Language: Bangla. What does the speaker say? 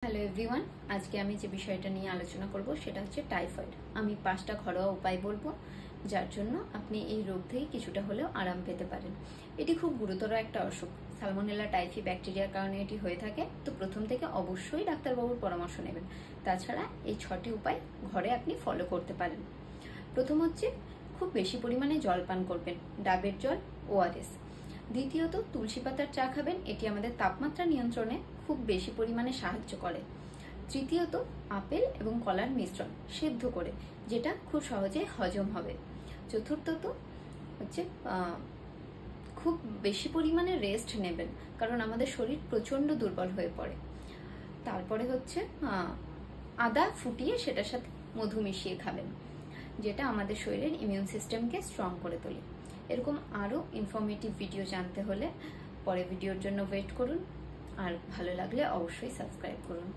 হ্যালো এভরিওয়ান, আজকে আমি যে বিষয়টা নিয়ে আলোচনা করব সেটা হচ্ছে টাইফয়েড। আমি 5টা ঘরোয়া উপায় বলবো যার জন্য আপনি এই রোগ থেকে কিছুটা হলেও আরাম পেতে পারেন। এটি খুব গুরুতর একটা অসুখ। সালমোনেলা টাইফি ব্যাকটেরিয়ার কারণে এটি হয়ে থাকে। তো প্রথম থেকে অবশ্যই ডাক্তারবাবুর পরামর্শ নেবেন। তাছাড়া এই 6টি উপায় ঘরে আপনি ফলো করতে পারেন। প্রথম হচ্ছে খুব বেশি পরিমাণে জল পান করবেন, ডাবের জল, ওআরএস। দ্বিতীয়ত তুলসী পাতার চা খাবেন, এটি আমাদের তাপমাত্রা নিয়ন্ত্রণে খুব বেশি পরিমাণে সাহায্য করে। তৃতীয়ত আপেল এবং কলার মিশ্রণ সেদ্ধ করে, যেটা খুব সহজে হজম হবে। চতুর্থত হচ্ছে খুব বেশি পরিমাণে রেস্ট নেবেন, কারণ আমাদের শরীর প্রচণ্ড দুর্বল হয়ে পড়ে। তারপরে হচ্ছে আদা ফুটিয়ে সেটার সাথে মধু মিশিয়ে খাবেন, যেটা আমাদের শরীরের ইমিউন সিস্টেমকে স্ট্রং করে তোলে। এরকম আরও ইনফরমেটিভ ভিডিও জানতে হলে পরে ভিডিওর জন্য ওয়েট করুন, আর ভালো লাগলে অবশ্যই সাবস্ক্রাইব করুন।